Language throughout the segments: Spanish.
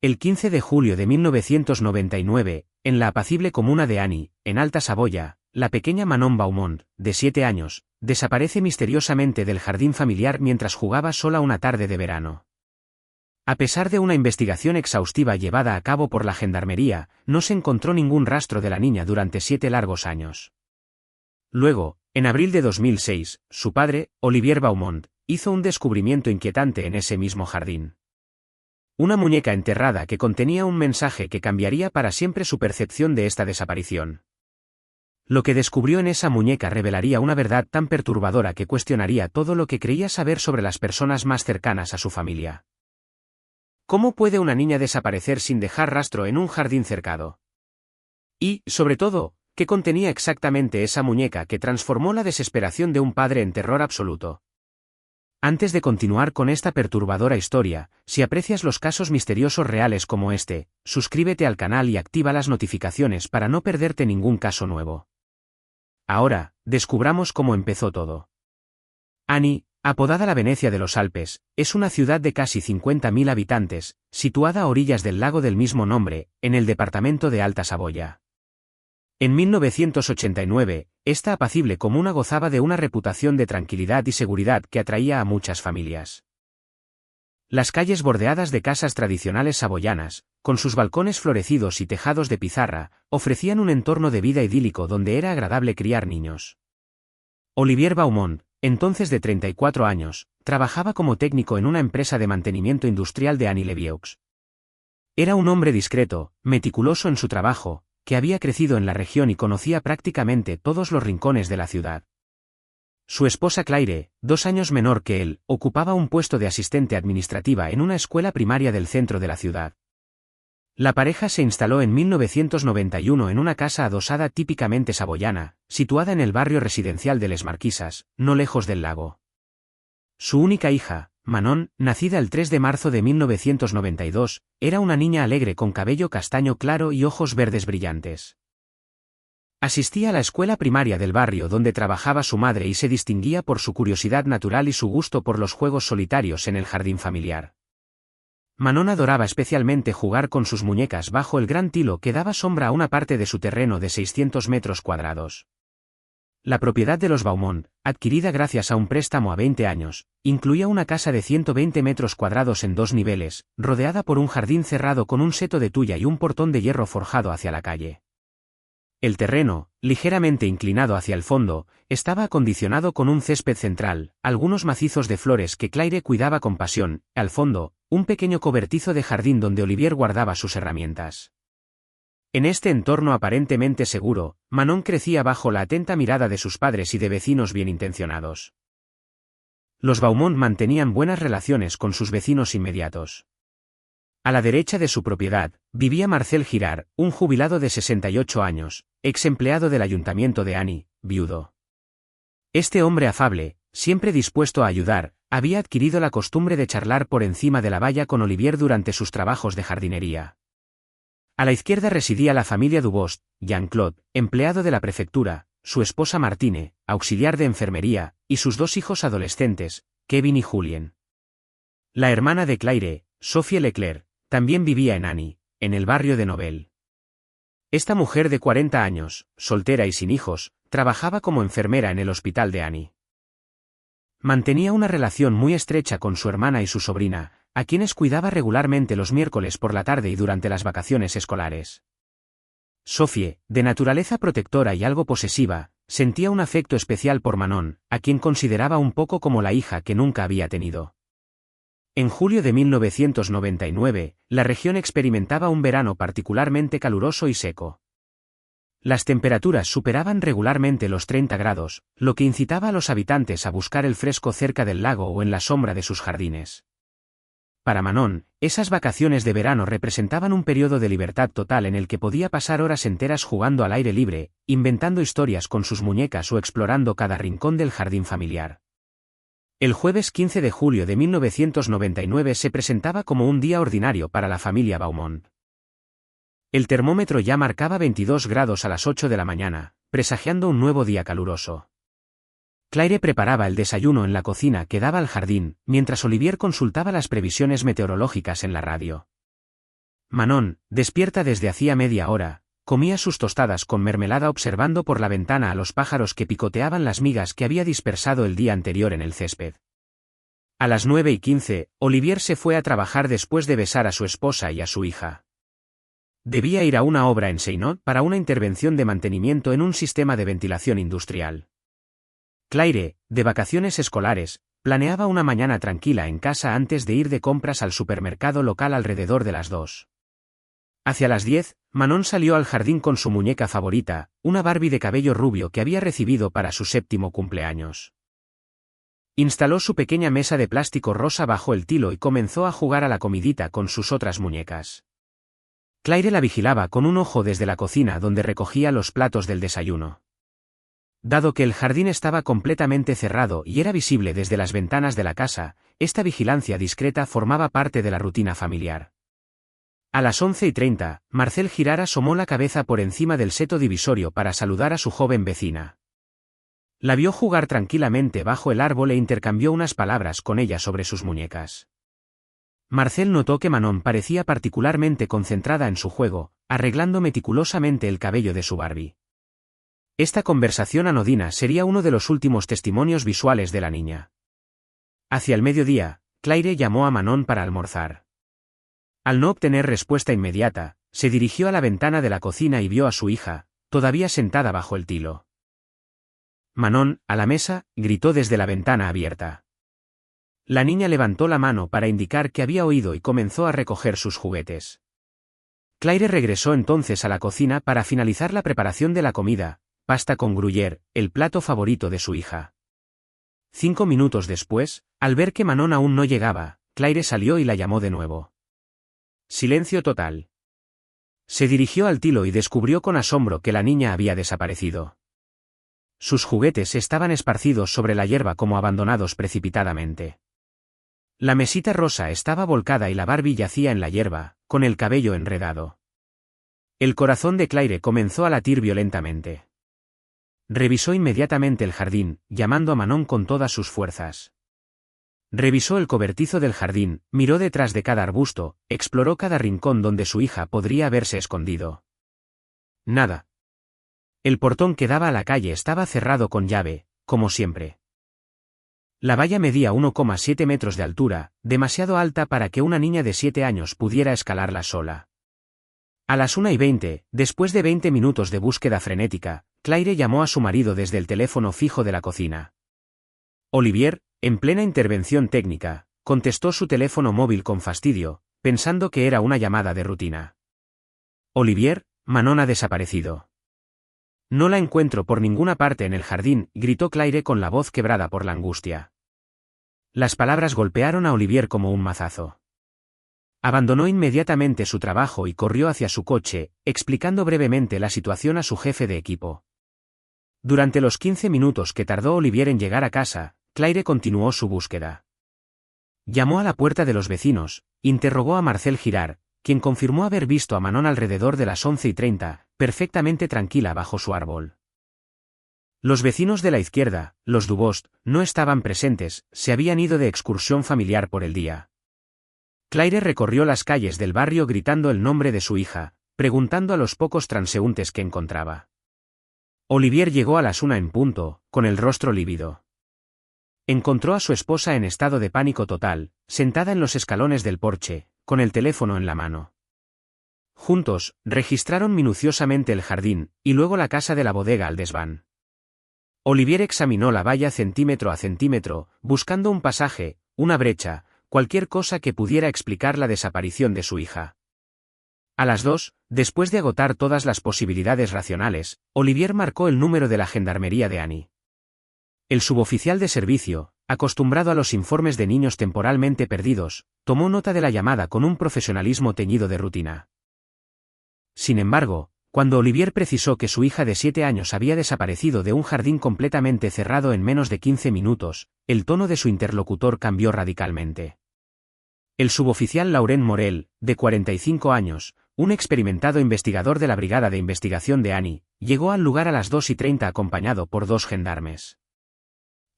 El 15 de julio de 1999, en la apacible comuna de Any, en Alta Saboya, la pequeña Manon Beaumont, de 7 años, desaparece misteriosamente del jardín familiar mientras jugaba sola una tarde de verano. A pesar de una investigación exhaustiva llevada a cabo por la gendarmería, no se encontró ningún rastro de la niña durante 7 largos años. Luego, en abril de 2006, su padre, Olivier Beaumont, hizo un descubrimiento inquietante en ese mismo jardín. Una muñeca enterrada que contenía un mensaje que cambiaría para siempre su percepción de esta desaparición. Lo que descubrió en esa muñeca revelaría una verdad tan perturbadora que cuestionaría todo lo que creía saber sobre las personas más cercanas a su familia. ¿Cómo puede una niña desaparecer sin dejar rastro en un jardín cercado? Y, sobre todo, ¿qué contenía exactamente esa muñeca que transformó la desesperación de un padre en terror absoluto? Antes de continuar con esta perturbadora historia, si aprecias los casos misteriosos reales como este, suscríbete al canal y activa las notificaciones para no perderte ningún caso nuevo. Ahora, descubramos cómo empezó todo. Any, apodada la Venecia de los Alpes, es una ciudad de casi 50.000 habitantes, situada a orillas del lago del mismo nombre, en el departamento de Alta Saboya. En 1989, esta apacible comuna gozaba de una reputación de tranquilidad y seguridad que atraía a muchas familias. Las calles bordeadas de casas tradicionales saboyanas, con sus balcones florecidos y tejados de pizarra, ofrecían un entorno de vida idílico donde era agradable criar niños. Olivier Beaumont, entonces de 34 años, trabajaba como técnico en una empresa de mantenimiento industrial de Any-le-Vieux. Era un hombre discreto, meticuloso en su trabajo, que había crecido en la región y conocía prácticamente todos los rincones de la ciudad. Su esposa Claire, 2 años menor que él, ocupaba un puesto de asistente administrativa en una escuela primaria del centro de la ciudad. La pareja se instaló en 1991 en una casa adosada típicamente saboyana, situada en el barrio residencial de Les Marquisas, no lejos del lago. Su única hija, Manon, nacida el 3 de marzo de 1992, era una niña alegre con cabello castaño claro y ojos verdes brillantes. Asistía a la escuela primaria del barrio donde trabajaba su madre y se distinguía por su curiosidad natural y su gusto por los juegos solitarios en el jardín familiar. Manon adoraba especialmente jugar con sus muñecas bajo el gran tilo que daba sombra a una parte de su terreno de 600 metros cuadrados. La propiedad de los Beaumont, adquirida gracias a un préstamo a 20 años, incluía una casa de 120 metros cuadrados en 2 niveles, rodeada por un jardín cerrado con un seto de tuya y un portón de hierro forjado hacia la calle. El terreno, ligeramente inclinado hacia el fondo, estaba acondicionado con un césped central, algunos macizos de flores que Claire cuidaba con pasión, al fondo, un pequeño cobertizo de jardín donde Olivier guardaba sus herramientas. En este entorno aparentemente seguro, Manon crecía bajo la atenta mirada de sus padres y de vecinos bien intencionados. Los Beaumont mantenían buenas relaciones con sus vecinos inmediatos. A la derecha de su propiedad, vivía Marcel Girard, un jubilado de 68 años, ex empleado del ayuntamiento de Any, viudo. Este hombre afable, siempre dispuesto a ayudar, había adquirido la costumbre de charlar por encima de la valla con Olivier durante sus trabajos de jardinería. A la izquierda residía la familia Dubost, Jean-Claude, empleado de la prefectura, su esposa Martine, auxiliar de enfermería, y sus 2 hijos adolescentes, Kevin y Julien. La hermana de Claire, Sophie Leclerc, también vivía en Any, en el barrio de Nobel. Esta mujer de 40 años, soltera y sin hijos, trabajaba como enfermera en el hospital de Any. Mantenía una relación muy estrecha con su hermana y su sobrina, a quienes cuidaba regularmente los miércoles por la tarde y durante las vacaciones escolares. Sophie, de naturaleza protectora y algo posesiva, sentía un afecto especial por Manon, a quien consideraba un poco como la hija que nunca había tenido. En julio de 1999, la región experimentaba un verano particularmente caluroso y seco. Las temperaturas superaban regularmente los 30 grados, lo que incitaba a los habitantes a buscar el fresco cerca del lago o en la sombra de sus jardines. Para Manon, esas vacaciones de verano representaban un periodo de libertad total en el que podía pasar horas enteras jugando al aire libre, inventando historias con sus muñecas o explorando cada rincón del jardín familiar. El jueves 15 de julio de 1999 se presentaba como un día ordinario para la familia Beaumont. El termómetro ya marcaba 22 grados a las 8 de la mañana, presagiando un nuevo día caluroso. Claire preparaba el desayuno en la cocina que daba al jardín, mientras Olivier consultaba las previsiones meteorológicas en la radio. Manon, despierta desde hacía media hora, comía sus tostadas con mermelada observando por la ventana a los pájaros que picoteaban las migas que había dispersado el día anterior en el césped. A las 9:15, Olivier se fue a trabajar después de besar a su esposa y a su hija. Debía ir a una obra en Seinot para una intervención de mantenimiento en un sistema de ventilación industrial. Claire, de vacaciones escolares, planeaba una mañana tranquila en casa antes de ir de compras al supermercado local alrededor de las 2. Hacia las 10, Manon salió al jardín con su muñeca favorita, una Barbie de cabello rubio que había recibido para su 7º cumpleaños. Instaló su pequeña mesa de plástico rosa bajo el tilo y comenzó a jugar a la comidita con sus otras muñecas. Claire la vigilaba con un ojo desde la cocina donde recogía los platos del desayuno. Dado que el jardín estaba completamente cerrado y era visible desde las ventanas de la casa, esta vigilancia discreta formaba parte de la rutina familiar. A las 11:30, Marcel Girard asomó la cabeza por encima del seto divisorio para saludar a su joven vecina. La vio jugar tranquilamente bajo el árbol e intercambió unas palabras con ella sobre sus muñecas. Marcel notó que Manon parecía particularmente concentrada en su juego, arreglando meticulosamente el cabello de su Barbie. Esta conversación anodina sería uno de los últimos testimonios visuales de la niña. Hacia el mediodía, Claire llamó a Manon para almorzar. Al no obtener respuesta inmediata, se dirigió a la ventana de la cocina y vio a su hija, todavía sentada bajo el tilo. Manon, a la mesa, gritó desde la ventana abierta. La niña levantó la mano para indicar que había oído y comenzó a recoger sus juguetes. Claire regresó entonces a la cocina para finalizar la preparación de la comida, pasta con gruyère, el plato favorito de su hija. 5 minutos después, al ver que Manon aún no llegaba, Claire salió y la llamó de nuevo. Silencio total. Se dirigió al tilo y descubrió con asombro que la niña había desaparecido. Sus juguetes estaban esparcidos sobre la hierba como abandonados precipitadamente. La mesita rosa estaba volcada y la Barbie yacía en la hierba, con el cabello enredado. El corazón de Claire comenzó a latir violentamente. Revisó inmediatamente el jardín, llamando a Manon con todas sus fuerzas. Revisó el cobertizo del jardín, miró detrás de cada arbusto, exploró cada rincón donde su hija podría haberse escondido. Nada. El portón que daba a la calle estaba cerrado con llave, como siempre. La valla medía 1,7 metros de altura, demasiado alta para que una niña de 7 años pudiera escalarla sola. A las 1:20, después de 20 minutos de búsqueda frenética, Claire llamó a su marido desde el teléfono fijo de la cocina. Olivier, en plena intervención técnica, contestó su teléfono móvil con fastidio, pensando que era una llamada de rutina. Olivier, Manon ha desaparecido. No la encuentro por ninguna parte en el jardín, gritó Claire con la voz quebrada por la angustia. Las palabras golpearon a Olivier como un mazazo. Abandonó inmediatamente su trabajo y corrió hacia su coche, explicando brevemente la situación a su jefe de equipo. Durante los 15 minutos que tardó Olivier en llegar a casa, Claire continuó su búsqueda. Llamó a la puerta de los vecinos, interrogó a Marcel Girard, quien confirmó haber visto a Manon alrededor de las 11:30, perfectamente tranquila bajo su árbol. Los vecinos de la izquierda, los Dubost, no estaban presentes, se habían ido de excursión familiar por el día. Claire recorrió las calles del barrio gritando el nombre de su hija, preguntando a los pocos transeúntes que encontraba. Olivier llegó a las 1 en punto, con el rostro lívido. Encontró a su esposa en estado de pánico total, sentada en los escalones del porche, con el teléfono en la mano. Juntos, registraron minuciosamente el jardín, y luego la casa de la bodega al desván. Olivier examinó la valla centímetro a centímetro, buscando un pasaje, una brecha, cualquier cosa que pudiera explicar la desaparición de su hija. A las 2, después de agotar todas las posibilidades racionales, Olivier marcó el número de la gendarmería de Annie. El suboficial de servicio, acostumbrado a los informes de niños temporalmente perdidos, tomó nota de la llamada con un profesionalismo teñido de rutina. Sin embargo, cuando Olivier precisó que su hija de 7 años había desaparecido de un jardín completamente cerrado en menos de 15 minutos, el tono de su interlocutor cambió radicalmente. El suboficial Laurent Morel, de 45 años, un experimentado investigador de la Brigada de Investigación de Annie, llegó al lugar a las 2:30 acompañado por 2 gendarmes.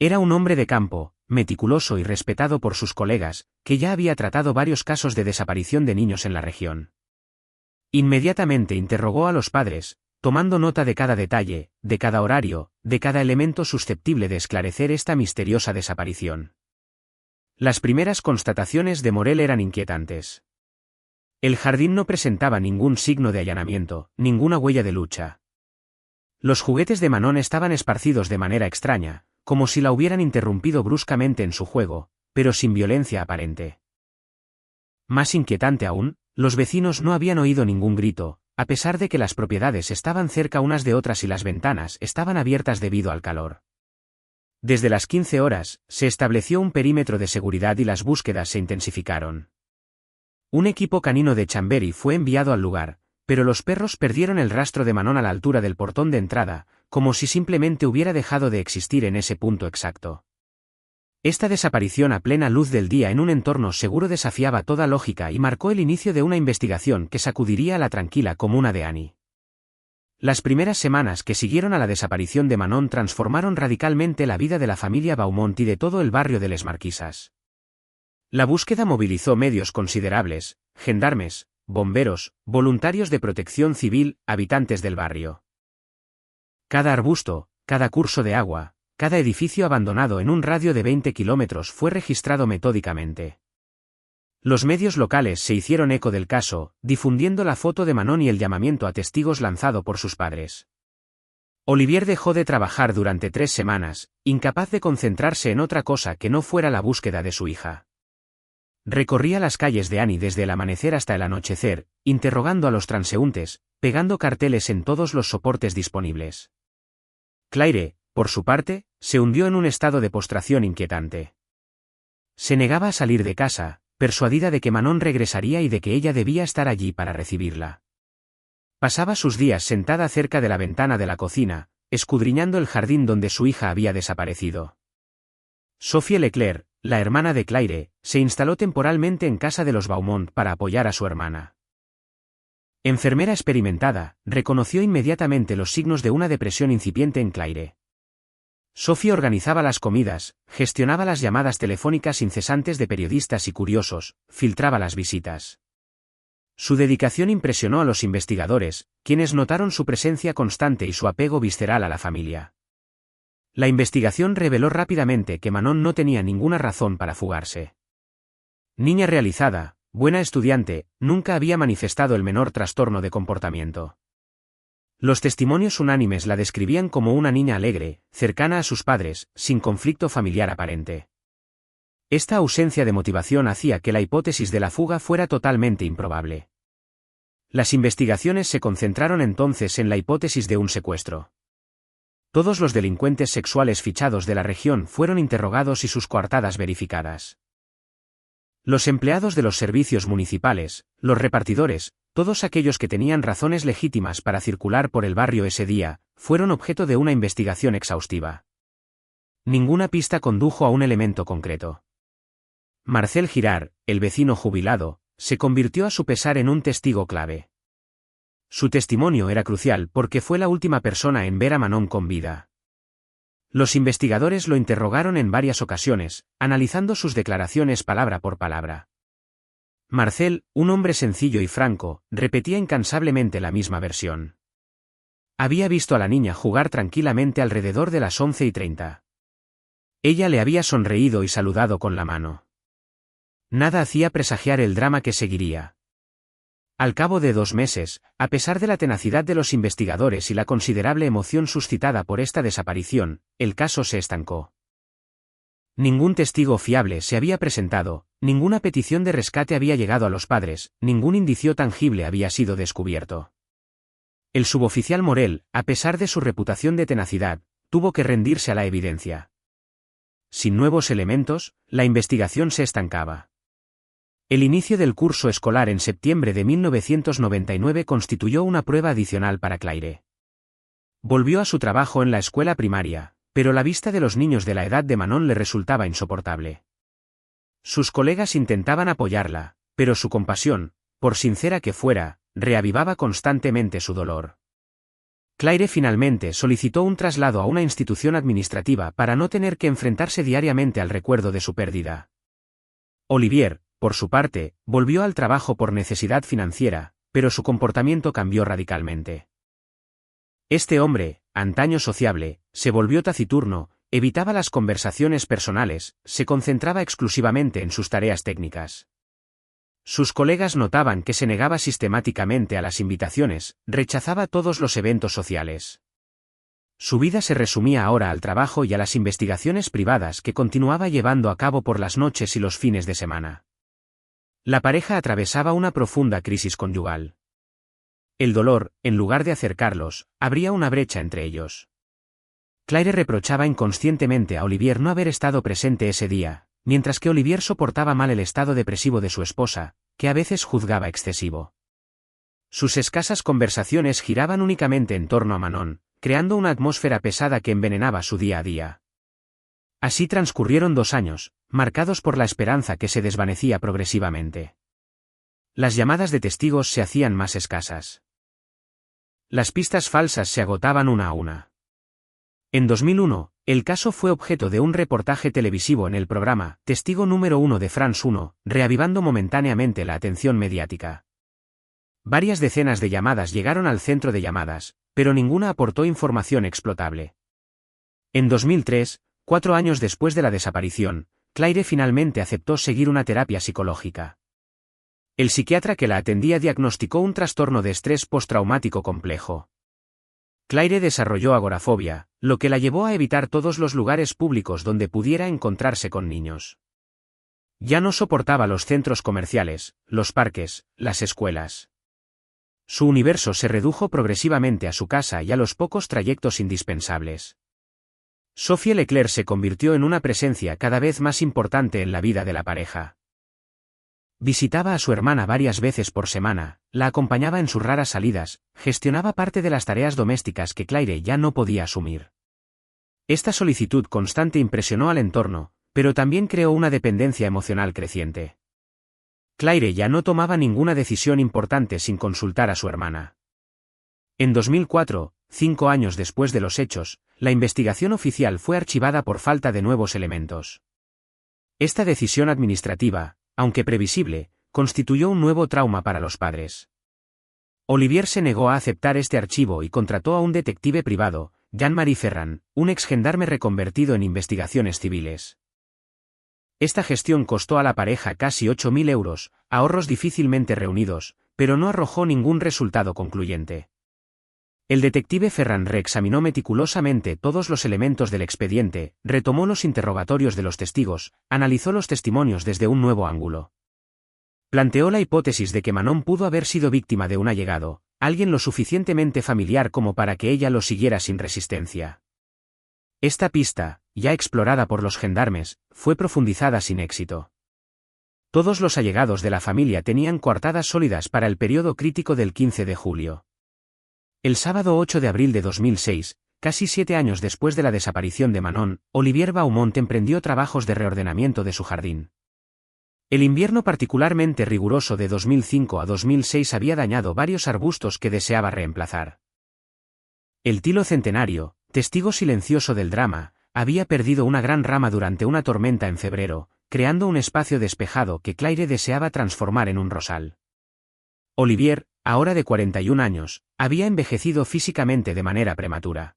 Era un hombre de campo, meticuloso y respetado por sus colegas, que ya había tratado varios casos de desaparición de niños en la región. Inmediatamente interrogó a los padres, tomando nota de cada detalle, de cada horario, de cada elemento susceptible de esclarecer esta misteriosa desaparición. Las primeras constataciones de Morel eran inquietantes. El jardín no presentaba ningún signo de allanamiento, ninguna huella de lucha. Los juguetes de Manon estaban esparcidos de manera extraña, como si la hubieran interrumpido bruscamente en su juego, pero sin violencia aparente. Más inquietante aún, los vecinos no habían oído ningún grito, a pesar de que las propiedades estaban cerca unas de otras y las ventanas estaban abiertas debido al calor. Desde las 15 horas, se estableció un perímetro de seguridad y las búsquedas se intensificaron. Un equipo canino de Chambéry fue enviado al lugar, pero los perros perdieron el rastro de Manon a la altura del portón de entrada, como si simplemente hubiera dejado de existir en ese punto exacto. Esta desaparición a plena luz del día en un entorno seguro desafiaba toda lógica y marcó el inicio de una investigación que sacudiría a la tranquila comuna de Annie. Las primeras semanas que siguieron a la desaparición de Manon transformaron radicalmente la vida de la familia Beaumont y de todo el barrio de Les Marquisas. La búsqueda movilizó medios considerables, gendarmes, bomberos, voluntarios de protección civil, habitantes del barrio. Cada arbusto, cada curso de agua, cada edificio abandonado en un radio de 20 kilómetros fue registrado metódicamente. Los medios locales se hicieron eco del caso, difundiendo la foto de Manon y el llamamiento a testigos lanzado por sus padres. Olivier dejó de trabajar durante 3 semanas, incapaz de concentrarse en otra cosa que no fuera la búsqueda de su hija. Recorría las calles de Annie desde el amanecer hasta el anochecer, interrogando a los transeúntes, pegando carteles en todos los soportes disponibles. Claire, por su parte, se hundió en un estado de postración inquietante. Se negaba a salir de casa, persuadida de que Manon regresaría y de que ella debía estar allí para recibirla. Pasaba sus días sentada cerca de la ventana de la cocina, escudriñando el jardín donde su hija había desaparecido. Sophie Leclerc, la hermana de Claire, se instaló temporalmente en casa de los Beaumont para apoyar a su hermana. Enfermera experimentada, reconoció inmediatamente los signos de una depresión incipiente en Claire. Sophie organizaba las comidas, gestionaba las llamadas telefónicas incesantes de periodistas y curiosos, filtraba las visitas. Su dedicación impresionó a los investigadores, quienes notaron su presencia constante y su apego visceral a la familia. La investigación reveló rápidamente que Manon no tenía ninguna razón para fugarse. Niña realizada, buena estudiante, nunca había manifestado el menor trastorno de comportamiento. Los testimonios unánimes la describían como una niña alegre, cercana a sus padres, sin conflicto familiar aparente. Esta ausencia de motivación hacía que la hipótesis de la fuga fuera totalmente improbable. Las investigaciones se concentraron entonces en la hipótesis de un secuestro. Todos los delincuentes sexuales fichados de la región fueron interrogados y sus coartadas verificadas. Los empleados de los servicios municipales, los repartidores, todos aquellos que tenían razones legítimas para circular por el barrio ese día, fueron objeto de una investigación exhaustiva. Ninguna pista condujo a un elemento concreto. Marcel Girard, el vecino jubilado, se convirtió a su pesar en un testigo clave. Su testimonio era crucial porque fue la última persona en ver a Manon con vida. Los investigadores lo interrogaron en varias ocasiones, analizando sus declaraciones palabra por palabra. Marcel, un hombre sencillo y franco, repetía incansablemente la misma versión. Había visto a la niña jugar tranquilamente alrededor de las 11:30. Ella le había sonreído y saludado con la mano. Nada hacía presagiar el drama que seguiría. Al cabo de 2 meses, a pesar de la tenacidad de los investigadores y la considerable emoción suscitada por esta desaparición, el caso se estancó. Ningún testigo fiable se había presentado, ninguna petición de rescate había llegado a los padres, ningún indicio tangible había sido descubierto. El suboficial Morel, a pesar de su reputación de tenacidad, tuvo que rendirse a la evidencia. Sin nuevos elementos, la investigación se estancaba. El inicio del curso escolar en septiembre de 1999 constituyó una prueba adicional para Claire. Volvió a su trabajo en la escuela primaria, pero la vista de los niños de la edad de Manon le resultaba insoportable. Sus colegas intentaban apoyarla, pero su compasión, por sincera que fuera, reavivaba constantemente su dolor. Claire finalmente solicitó un traslado a una institución administrativa para no tener que enfrentarse diariamente al recuerdo de su pérdida. Olivier, por su parte, volvió al trabajo por necesidad financiera, pero su comportamiento cambió radicalmente. Este hombre, antaño sociable, se volvió taciturno, evitaba las conversaciones personales, se concentraba exclusivamente en sus tareas técnicas. Sus colegas notaban que se negaba sistemáticamente a las invitaciones, rechazaba todos los eventos sociales. Su vida se resumía ahora al trabajo y a las investigaciones privadas que continuaba llevando a cabo por las noches y los fines de semana. La pareja atravesaba una profunda crisis conyugal. El dolor, en lugar de acercarlos, abría una brecha entre ellos. Claire reprochaba inconscientemente a Olivier no haber estado presente ese día, mientras que Olivier soportaba mal el estado depresivo de su esposa, que a veces juzgaba excesivo. Sus escasas conversaciones giraban únicamente en torno a Manon, creando una atmósfera pesada que envenenaba su día a día. Así transcurrieron 2 años, marcados por la esperanza que se desvanecía progresivamente. Las llamadas de testigos se hacían más escasas. Las pistas falsas se agotaban una a una. En 2001, el caso fue objeto de un reportaje televisivo en el programa Testigo número 1 de France 1, reavivando momentáneamente la atención mediática. Varias decenas de llamadas llegaron al centro de llamadas, pero ninguna aportó información explotable. En 2003, 4 años después de la desaparición, Claire finalmente aceptó seguir una terapia psicológica. El psiquiatra que la atendía diagnosticó un trastorno de estrés postraumático complejo. Claire desarrolló agorafobia, lo que la llevó a evitar todos los lugares públicos donde pudiera encontrarse con niños. Ya no soportaba los centros comerciales, los parques, las escuelas. Su universo se redujo progresivamente a su casa y a los pocos trayectos indispensables. Sophie Leclerc se convirtió en una presencia cada vez más importante en la vida de la pareja. Visitaba a su hermana varias veces por semana, la acompañaba en sus raras salidas, gestionaba parte de las tareas domésticas que Claire ya no podía asumir. Esta solicitud constante impresionó al entorno, pero también creó una dependencia emocional creciente. Claire ya no tomaba ninguna decisión importante sin consultar a su hermana. En 2004, 5 años después de los hechos, la investigación oficial fue archivada por falta de nuevos elementos. Esta decisión administrativa, aunque previsible, constituyó un nuevo trauma para los padres. Olivier se negó a aceptar este archivo y contrató a un detective privado, Jean-Marie Ferrand, un exgendarme reconvertido en investigaciones civiles. Esta gestión costó a la pareja casi 8.000 euros, ahorros difícilmente reunidos, pero no arrojó ningún resultado concluyente. El detective Ferrand reexaminó meticulosamente todos los elementos del expediente, retomó los interrogatorios de los testigos, analizó los testimonios desde un nuevo ángulo. Planteó la hipótesis de que Manon pudo haber sido víctima de un allegado, alguien lo suficientemente familiar como para que ella lo siguiera sin resistencia. Esta pista, ya explorada por los gendarmes, fue profundizada sin éxito. Todos los allegados de la familia tenían coartadas sólidas para el periodo crítico del 15 de julio. El sábado 8 de abril de 2006, casi 7 años después de la desaparición de Manon, Olivier Beaumont emprendió trabajos de reordenamiento de su jardín. El invierno particularmente riguroso de 2005 a 2006 había dañado varios arbustos que deseaba reemplazar. El tilo centenario, testigo silencioso del drama, había perdido una gran rama durante una tormenta en febrero, creando un espacio despejado que Claire deseaba transformar en un rosal. Olivier, ahora de 41 años, había envejecido físicamente de manera prematura.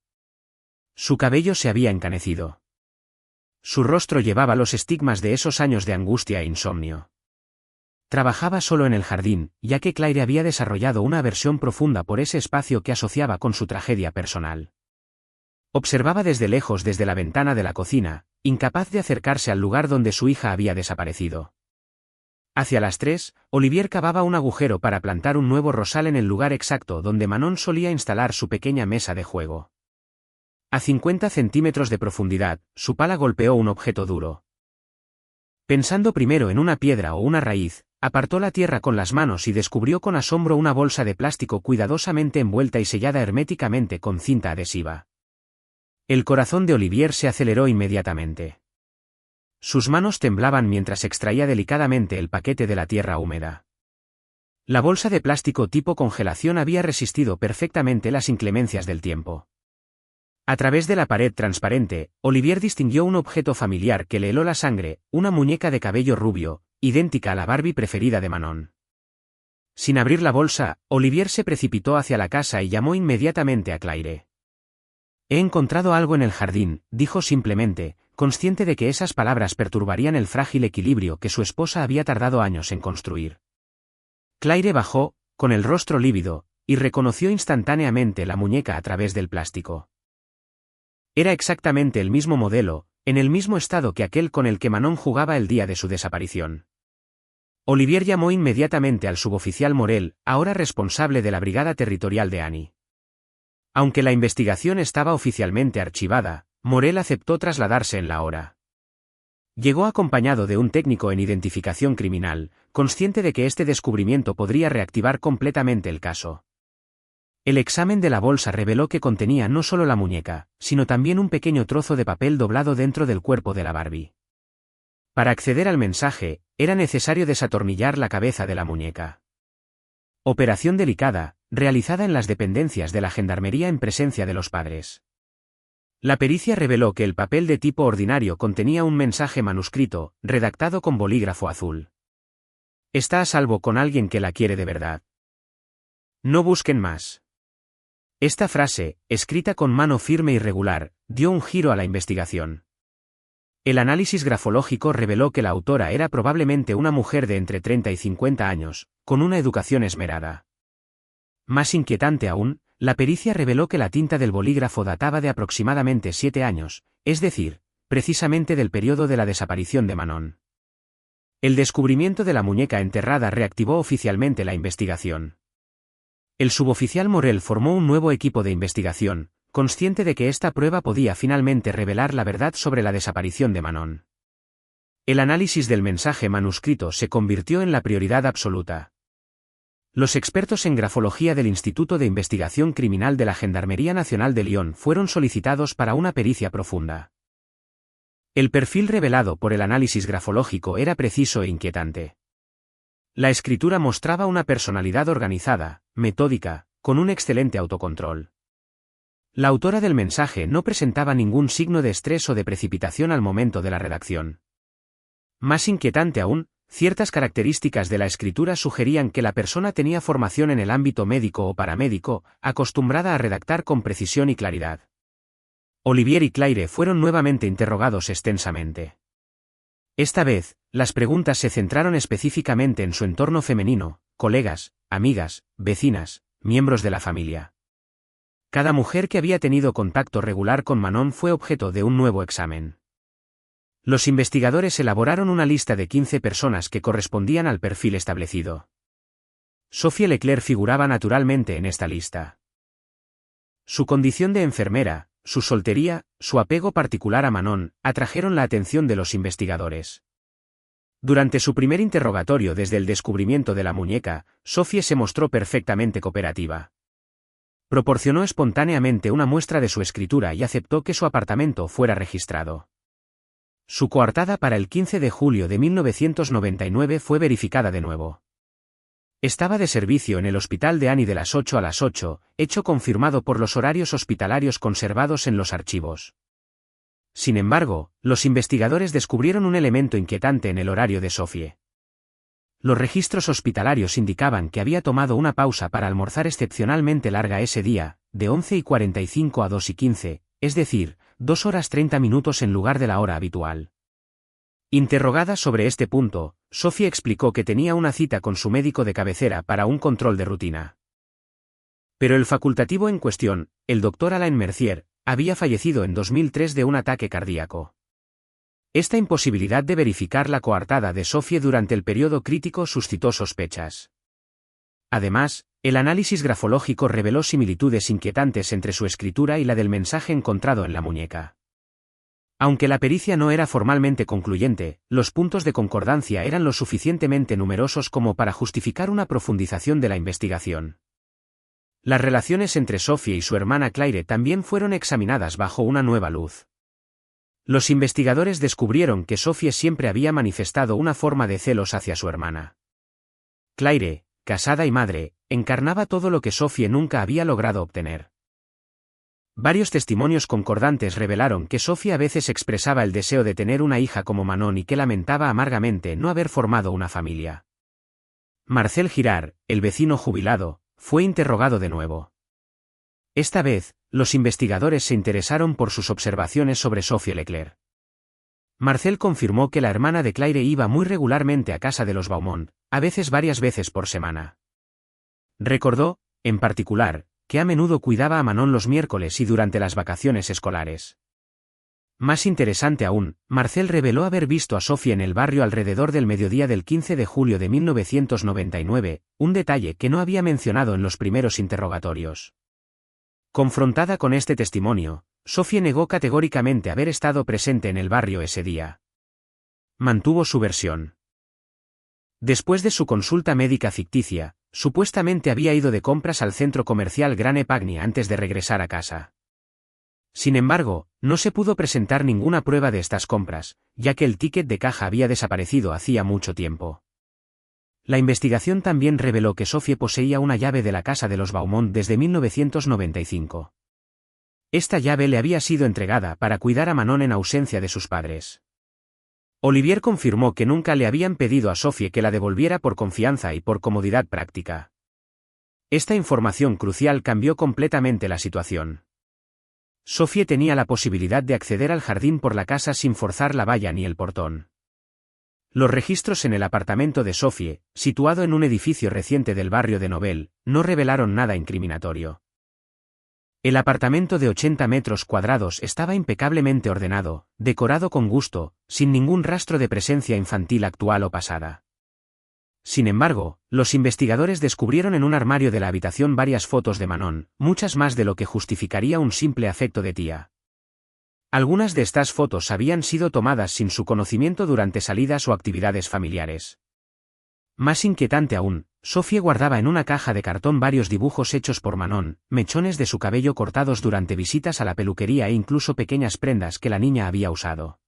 Su cabello se había encanecido. Su rostro llevaba los estigmas de esos años de angustia e insomnio. Trabajaba solo en el jardín, ya que Claire había desarrollado una aversión profunda por ese espacio que asociaba con su tragedia personal. Observaba desde lejos desde la ventana de la cocina, incapaz de acercarse al lugar donde su hija había desaparecido. Hacia las 3, Olivier cavaba un agujero para plantar un nuevo rosal en el lugar exacto donde Manon solía instalar su pequeña mesa de juego. A 50 centímetros de profundidad, su pala golpeó un objeto duro. Pensando primero en una piedra o una raíz, apartó la tierra con las manos y descubrió con asombro una bolsa de plástico cuidadosamente envuelta y sellada herméticamente con cinta adhesiva. El corazón de Olivier se aceleró inmediatamente. Sus manos temblaban mientras extraía delicadamente el paquete de la tierra húmeda. La bolsa de plástico tipo congelación había resistido perfectamente las inclemencias del tiempo. A través de la pared transparente, Olivier distinguió un objeto familiar que le heló la sangre, una muñeca de cabello rubio, idéntica a la Barbie preferida de Manon. Sin abrir la bolsa, Olivier se precipitó hacia la casa y llamó inmediatamente a Claire. He encontrado algo en el jardín, dijo simplemente, consciente de que esas palabras perturbarían el frágil equilibrio que su esposa había tardado años en construir. Claire bajó, con el rostro lívido, y reconoció instantáneamente la muñeca a través del plástico. Era exactamente el mismo modelo, en el mismo estado que aquel con el que Manon jugaba el día de su desaparición. Olivier llamó inmediatamente al suboficial Morel, ahora responsable de la Brigada Territorial de Annie. Aunque la investigación estaba oficialmente archivada, Morel aceptó trasladarse en la hora. Llegó acompañado de un técnico en identificación criminal, consciente de que este descubrimiento podría reactivar completamente el caso. El examen de la bolsa reveló que contenía no solo la muñeca, sino también un pequeño trozo de papel doblado dentro del cuerpo de la Barbie. Para acceder al mensaje, era necesario desatornillar la cabeza de la muñeca. Operación delicada, realizada en las dependencias de la gendarmería en presencia de los padres. La pericia reveló que el papel de tipo ordinario contenía un mensaje manuscrito, redactado con bolígrafo azul. Está a salvo con alguien que la quiere de verdad. No busquen más. Esta frase, escrita con mano firme y regular, dio un giro a la investigación. El análisis grafológico reveló que la autora era probablemente una mujer de entre 30 y 50 años, con una educación esmerada. Más inquietante aún, la pericia reveló que la tinta del bolígrafo databa de aproximadamente 7 años, es decir, precisamente del periodo de la desaparición de Manon. El descubrimiento de la muñeca enterrada reactivó oficialmente la investigación. El suboficial Morel formó un nuevo equipo de investigación, consciente de que esta prueba podía finalmente revelar la verdad sobre la desaparición de Manon. El análisis del mensaje manuscrito se convirtió en la prioridad absoluta. Los expertos en grafología del Instituto de Investigación Criminal de la Gendarmería Nacional de Lyon fueron solicitados para una pericia profunda. El perfil revelado por el análisis grafológico era preciso e inquietante. La escritura mostraba una personalidad organizada, metódica, con un excelente autocontrol. La autora del mensaje no presentaba ningún signo de estrés o de precipitación al momento de la redacción. Más inquietante aún, ciertas características de la escritura sugerían que la persona tenía formación en el ámbito médico o paramédico, acostumbrada a redactar con precisión y claridad. Olivier y Claire fueron nuevamente interrogados extensamente. Esta vez, las preguntas se centraron específicamente en su entorno femenino, colegas, amigas, vecinas, miembros de la familia. Cada mujer que había tenido contacto regular con Manon fue objeto de un nuevo examen. Los investigadores elaboraron una lista de 15 personas que correspondían al perfil establecido. Sophie Leclerc figuraba naturalmente en esta lista. Su condición de enfermera, su soltería, su apego particular a Manon, atrajeron la atención de los investigadores. Durante su primer interrogatorio desde el descubrimiento de la muñeca, Sophie se mostró perfectamente cooperativa. Proporcionó espontáneamente una muestra de su escritura y aceptó que su apartamento fuera registrado. Su coartada para el 15 de julio de 1999 fue verificada de nuevo. Estaba de servicio en el hospital de Annie de las 8 a las 8, hecho confirmado por los horarios hospitalarios conservados en los archivos. Sin embargo, los investigadores descubrieron un elemento inquietante en el horario de Sophie. Los registros hospitalarios indicaban que había tomado una pausa para almorzar excepcionalmente larga ese día, de 11:45 a 2:15, es decir, 2 horas 30 minutos en lugar de la hora habitual. Interrogada sobre este punto, Sophie explicó que tenía una cita con su médico de cabecera para un control de rutina. Pero el facultativo en cuestión, el Dr. Alain Mercier, había fallecido en 2003 de un ataque cardíaco. Esta imposibilidad de verificar la coartada de Sophie durante el periodo crítico suscitó sospechas. Además, el análisis grafológico reveló similitudes inquietantes entre su escritura y la del mensaje encontrado en la muñeca. Aunque la pericia no era formalmente concluyente, los puntos de concordancia eran lo suficientemente numerosos como para justificar una profundización de la investigación. Las relaciones entre Sophie y su hermana Claire también fueron examinadas bajo una nueva luz. Los investigadores descubrieron que Sophie siempre había manifestado una forma de celos hacia su hermana. Claire, casada y madre, encarnaba todo lo que Sophie nunca había logrado obtener. Varios testimonios concordantes revelaron que Sophie a veces expresaba el deseo de tener una hija como Manon y que lamentaba amargamente no haber formado una familia. Marcel Girard, el vecino jubilado, fue interrogado de nuevo. Esta vez, los investigadores se interesaron por sus observaciones sobre Sophie Leclerc. Marcel confirmó que la hermana de Claire iba muy regularmente a casa de los Beaumont, a veces varias veces por semana. Recordó, en particular, que a menudo cuidaba a Manon los miércoles y durante las vacaciones escolares. Más interesante aún, Marcel reveló haber visto a Sophie en el barrio alrededor del mediodía del 15 de julio de 1999, un detalle que no había mencionado en los primeros interrogatorios. Confrontada con este testimonio, Sophie negó categóricamente haber estado presente en el barrio ese día. Mantuvo su versión. Después de su consulta médica ficticia, supuestamente había ido de compras al centro comercial Gran Epagni antes de regresar a casa. Sin embargo, no se pudo presentar ninguna prueba de estas compras, ya que el ticket de caja había desaparecido hacía mucho tiempo. La investigación también reveló que Sophie poseía una llave de la casa de los Beaumont desde 1995. Esta llave le había sido entregada para cuidar a Manon en ausencia de sus padres. Olivier confirmó que nunca le habían pedido a Sophie que la devolviera por confianza y por comodidad práctica. Esta información crucial cambió completamente la situación. Sophie tenía la posibilidad de acceder al jardín por la casa sin forzar la valla ni el portón. Los registros en el apartamento de Sophie, situado en un edificio reciente del barrio de Nobel, no revelaron nada incriminatorio. El apartamento de 80 metros cuadrados estaba impecablemente ordenado, decorado con gusto, sin ningún rastro de presencia infantil actual o pasada. Sin embargo, los investigadores descubrieron en un armario de la habitación varias fotos de Manon, muchas más de lo que justificaría un simple afecto de tía. Algunas de estas fotos habían sido tomadas sin su conocimiento durante salidas o actividades familiares. Más inquietante aún, Sophie guardaba en una caja de cartón varios dibujos hechos por Manon, mechones de su cabello cortados durante visitas a la peluquería e incluso pequeñas prendas que la niña había usado.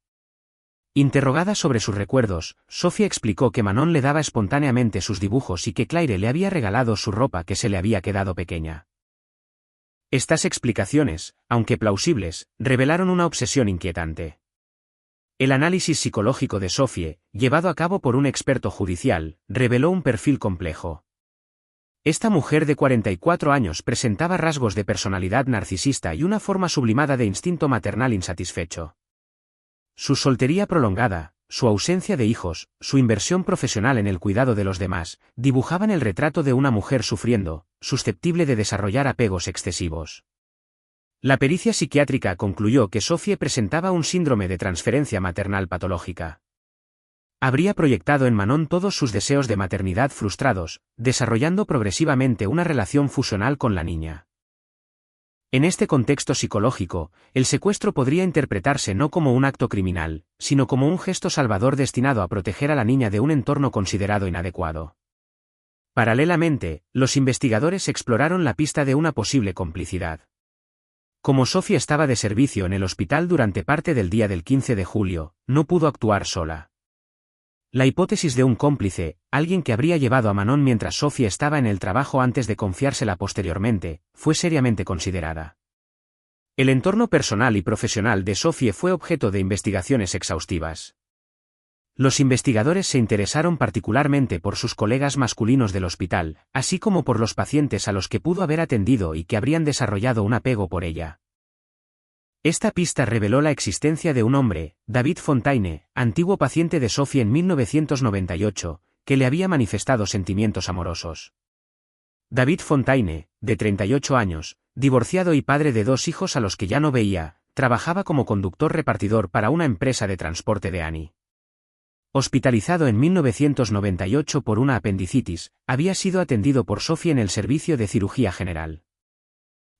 Interrogada sobre sus recuerdos, Sophie explicó que Manon le daba espontáneamente sus dibujos y que Claire le había regalado su ropa que se le había quedado pequeña. Estas explicaciones, aunque plausibles, revelaron una obsesión inquietante. El análisis psicológico de Sophie, llevado a cabo por un experto judicial, reveló un perfil complejo. Esta mujer de 44 años presentaba rasgos de personalidad narcisista y una forma sublimada de instinto maternal insatisfecho. Su soltería prolongada, su ausencia de hijos, su inversión profesional en el cuidado de los demás, dibujaban el retrato de una mujer sufriendo, susceptible de desarrollar apegos excesivos. La pericia psiquiátrica concluyó que Sophie presentaba un síndrome de transferencia maternal patológica. Habría proyectado en Manon todos sus deseos de maternidad frustrados, desarrollando progresivamente una relación fusional con la niña. En este contexto psicológico, el secuestro podría interpretarse no como un acto criminal, sino como un gesto salvador destinado a proteger a la niña de un entorno considerado inadecuado. Paralelamente, los investigadores exploraron la pista de una posible complicidad. Como Sophie estaba de servicio en el hospital durante parte del día del 15 de julio, no pudo actuar sola. La hipótesis de un cómplice, alguien que habría llevado a Manon mientras Sophie estaba en el trabajo antes de confiársela posteriormente, fue seriamente considerada. El entorno personal y profesional de Sophie fue objeto de investigaciones exhaustivas. Los investigadores se interesaron particularmente por sus colegas masculinos del hospital, así como por los pacientes a los que pudo haber atendido y que habrían desarrollado un apego por ella. Esta pista reveló la existencia de un hombre, David Fontaine, antiguo paciente de Sophie en 1998, que le había manifestado sentimientos amorosos. David Fontaine, de 38 años, divorciado y padre de 2 hijos a los que ya no veía, trabajaba como conductor repartidor para una empresa de transporte de Annie. Hospitalizado en 1998 por una apendicitis, había sido atendido por Sophie en el servicio de cirugía general.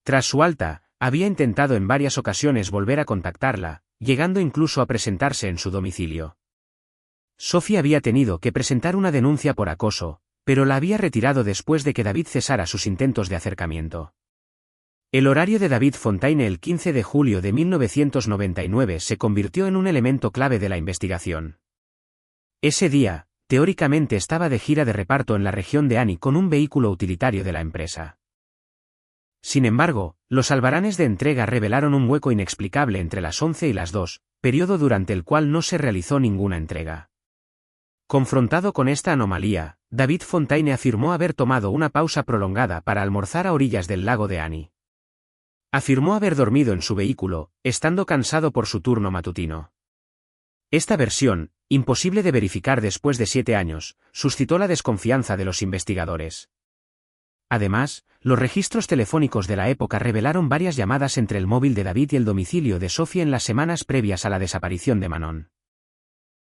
Tras su alta, había intentado en varias ocasiones volver a contactarla, llegando incluso a presentarse en su domicilio. Sophie había tenido que presentar una denuncia por acoso, pero la había retirado después de que David cesara sus intentos de acercamiento. El horario de David Fontaine el 15 de julio de 1999 se convirtió en un elemento clave de la investigación. Ese día, teóricamente estaba de gira de reparto en la región de Annie con un vehículo utilitario de la empresa. Sin embargo, los albaranes de entrega revelaron un hueco inexplicable entre las 11 y las 2, periodo durante el cual no se realizó ninguna entrega. Confrontado con esta anomalía, David Fontaine afirmó haber tomado una pausa prolongada para almorzar a orillas del lago de Annie. Afirmó haber dormido en su vehículo, estando cansado por su turno matutino. Esta versión, imposible de verificar después de 7 años, suscitó la desconfianza de los investigadores. Además, los registros telefónicos de la época revelaron varias llamadas entre el móvil de David y el domicilio de Sophie en las semanas previas a la desaparición de Manon.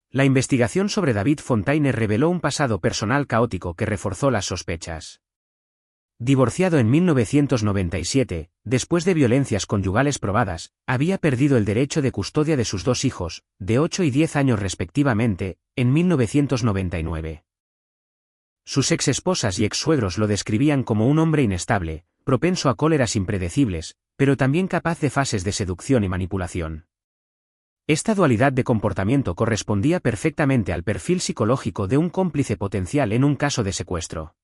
La investigación sobre David Fontaine reveló un pasado personal caótico que reforzó las sospechas. Divorciado en 1997, después de violencias conyugales probadas, había perdido el derecho de custodia de sus 2 hijos, de 8 y 10 años respectivamente, en 1999. Sus exesposas y exsuegros lo describían como un hombre inestable, propenso a cóleras impredecibles, pero también capaz de fases de seducción y manipulación. Esta dualidad de comportamiento correspondía perfectamente al perfil psicológico de un cómplice potencial en un caso de secuestro.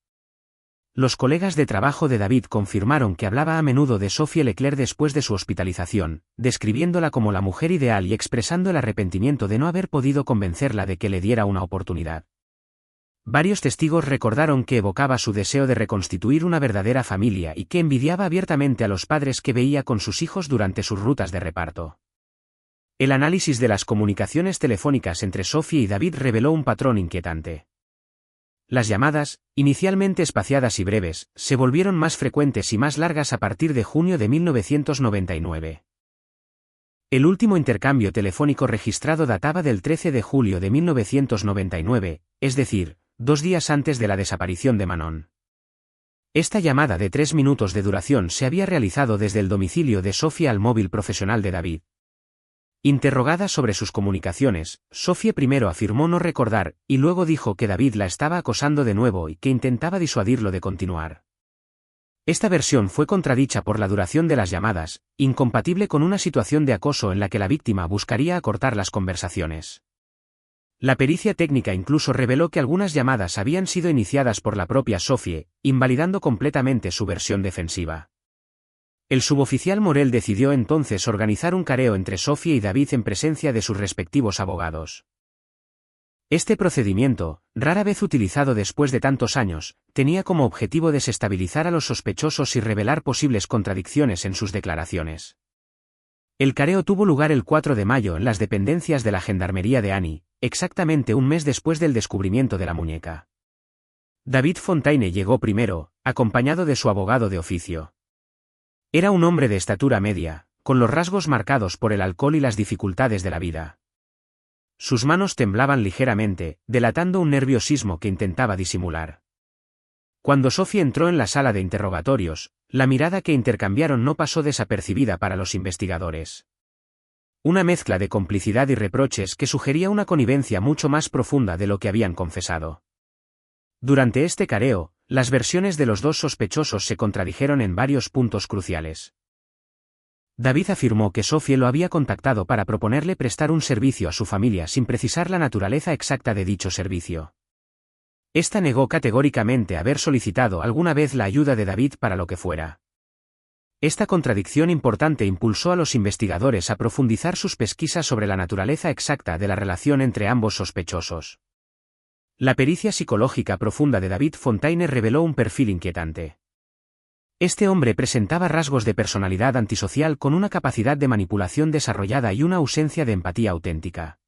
Los colegas de trabajo de David confirmaron que hablaba a menudo de Sophie Leclerc después de su hospitalización, describiéndola como la mujer ideal y expresando el arrepentimiento de no haber podido convencerla de que le diera una oportunidad. Varios testigos recordaron que evocaba su deseo de reconstituir una verdadera familia y que envidiaba abiertamente a los padres que veía con sus hijos durante sus rutas de reparto. El análisis de las comunicaciones telefónicas entre Sophie y David reveló un patrón inquietante. Las llamadas, inicialmente espaciadas y breves, se volvieron más frecuentes y más largas a partir de junio de 1999. El último intercambio telefónico registrado databa del 13 de julio de 1999, es decir, 2 días antes de la desaparición de Manon. Esta llamada de 3 minutos de duración se había realizado desde el domicilio de Sophie al móvil profesional de David. Interrogada sobre sus comunicaciones, Sophie primero afirmó no recordar, y luego dijo que David la estaba acosando de nuevo y que intentaba disuadirlo de continuar. Esta versión fue contradicha por la duración de las llamadas, incompatible con una situación de acoso en la que la víctima buscaría acortar las conversaciones. La pericia técnica incluso reveló que algunas llamadas habían sido iniciadas por la propia Sophie, invalidando completamente su versión defensiva. El suboficial Morel decidió entonces organizar un careo entre Sophie y David en presencia de sus respectivos abogados. Este procedimiento, rara vez utilizado después de tantos años, tenía como objetivo desestabilizar a los sospechosos y revelar posibles contradicciones en sus declaraciones. El careo tuvo lugar el 4 de mayo en las dependencias de la Gendarmería de Annie, exactamente un mes después del descubrimiento de la muñeca. David Fontaine llegó primero, acompañado de su abogado de oficio. Era un hombre de estatura media, con los rasgos marcados por el alcohol y las dificultades de la vida. Sus manos temblaban ligeramente, delatando un nerviosismo que intentaba disimular. Cuando Sophie entró en la sala de interrogatorios, la mirada que intercambiaron no pasó desapercibida para los investigadores. Una mezcla de complicidad y reproches que sugería una connivencia mucho más profunda de lo que habían confesado. Durante este careo, las versiones de los 2 sospechosos se contradijeron en varios puntos cruciales. David afirmó que Sophie lo había contactado para proponerle prestar un servicio a su familia sin precisar la naturaleza exacta de dicho servicio. Esta negó categóricamente haber solicitado alguna vez la ayuda de David para lo que fuera. Esta contradicción importante impulsó a los investigadores a profundizar sus pesquisas sobre la naturaleza exacta de la relación entre ambos sospechosos. La pericia psicológica profunda de David Fontaine reveló un perfil inquietante. Este hombre presentaba rasgos de personalidad antisocial con una capacidad de manipulación desarrollada y una ausencia de empatía auténtica.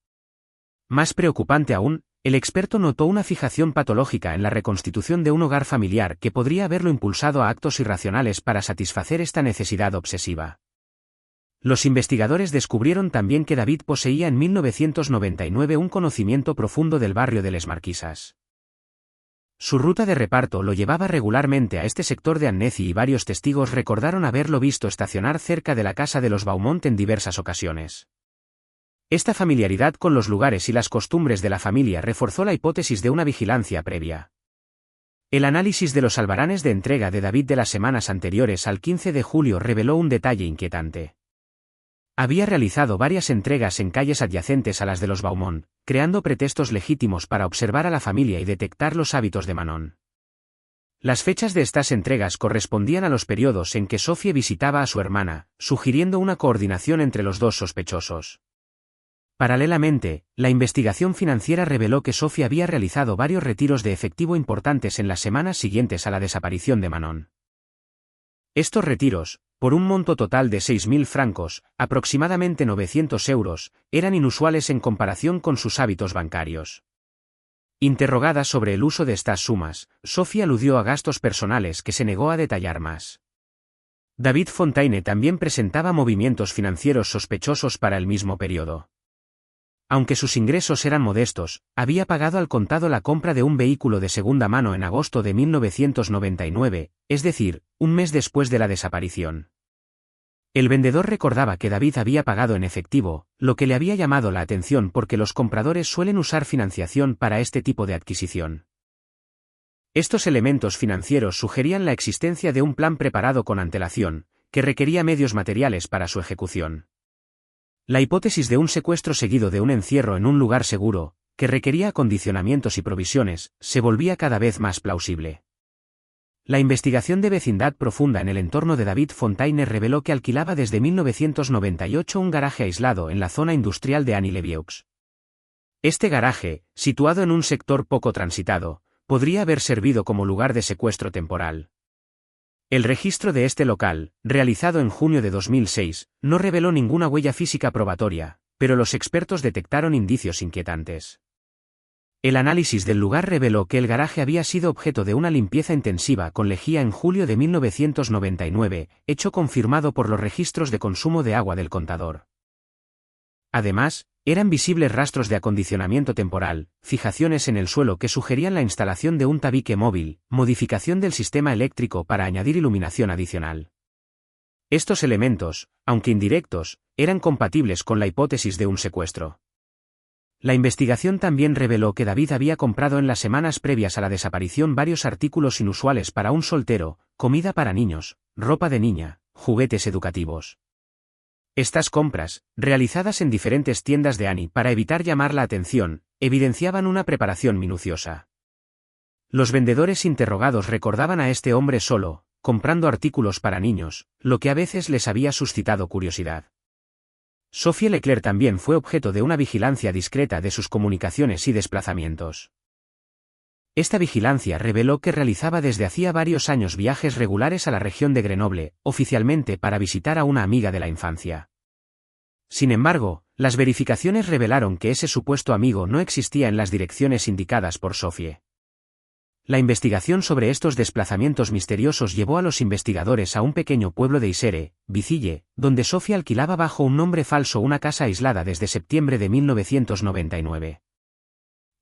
Más preocupante aún, el experto notó una fijación patológica en la reconstitución de un hogar familiar que podría haberlo impulsado a actos irracionales para satisfacer esta necesidad obsesiva. Los investigadores descubrieron también que David poseía en 1999 un conocimiento profundo del barrio de Les Marquisas. Su ruta de reparto lo llevaba regularmente a este sector de Annecy y varios testigos recordaron haberlo visto estacionar cerca de la casa de los Beaumont en diversas ocasiones. Esta familiaridad con los lugares y las costumbres de la familia reforzó la hipótesis de una vigilancia previa. El análisis de los albaranes de entrega de David de las semanas anteriores al 15 de julio reveló un detalle inquietante. Había realizado varias entregas en calles adyacentes a las de los Beaumont, creando pretextos legítimos para observar a la familia y detectar los hábitos de Manon. Las fechas de estas entregas correspondían a los periodos en que Sophie visitaba a su hermana, sugiriendo una coordinación entre los 2 sospechosos. Paralelamente, la investigación financiera reveló que Sofía había realizado varios retiros de efectivo importantes en las semanas siguientes a la desaparición de Manon. Estos retiros, por un monto total de 6.000 francos, aproximadamente 900 euros, eran inusuales en comparación con sus hábitos bancarios. Interrogada sobre el uso de estas sumas, Sofía aludió a gastos personales que se negó a detallar más. David Fontaine también presentaba movimientos financieros sospechosos para el mismo periodo. Aunque sus ingresos eran modestos, había pagado al contado la compra de un vehículo de segunda mano en agosto de 1999, es decir, un mes después de la desaparición. El vendedor recordaba que David había pagado en efectivo, lo que le había llamado la atención porque los compradores suelen usar financiación para este tipo de adquisición. Estos elementos financieros sugerían la existencia de un plan preparado con antelación, que requería medios materiales para su ejecución. La hipótesis de un secuestro seguido de un encierro en un lugar seguro, que requería acondicionamientos y provisiones, se volvía cada vez más plausible. La investigación de vecindad profunda en el entorno de David Fontaine reveló que alquilaba desde 1998 un garaje aislado en la zona industrial de Anille-le-Vieux. Este garaje, situado en un sector poco transitado, podría haber servido como lugar de secuestro temporal. El registro de este local, realizado en junio de 2006, no reveló ninguna huella física probatoria, pero los expertos detectaron indicios inquietantes. El análisis del lugar reveló que el garaje había sido objeto de una limpieza intensiva con lejía en julio de 1999, hecho confirmado por los registros de consumo de agua del contador. Además, eran visibles rastros de acondicionamiento temporal, fijaciones en el suelo que sugerían la instalación de un tabique móvil, modificación del sistema eléctrico para añadir iluminación adicional. Estos elementos, aunque indirectos, eran compatibles con la hipótesis de un secuestro. La investigación también reveló que David había comprado en las semanas previas a la desaparición varios artículos inusuales para un soltero, comida para niños, ropa de niña, juguetes educativos. Estas compras, realizadas en diferentes tiendas de Annie para evitar llamar la atención, evidenciaban una preparación minuciosa. Los vendedores interrogados recordaban a este hombre solo, comprando artículos para niños, lo que a veces les había suscitado curiosidad. Sophie Leclerc también fue objeto de una vigilancia discreta de sus comunicaciones y desplazamientos. Esta vigilancia reveló que realizaba desde hacía varios años viajes regulares a la región de Grenoble, oficialmente para visitar a una amiga de la infancia. Sin embargo, las verificaciones revelaron que ese supuesto amigo no existía en las direcciones indicadas por Sophie. La investigación sobre estos desplazamientos misteriosos llevó a los investigadores a un pequeño pueblo de Isère, Vitzille, donde Sophie alquilaba bajo un nombre falso una casa aislada desde septiembre de 1999.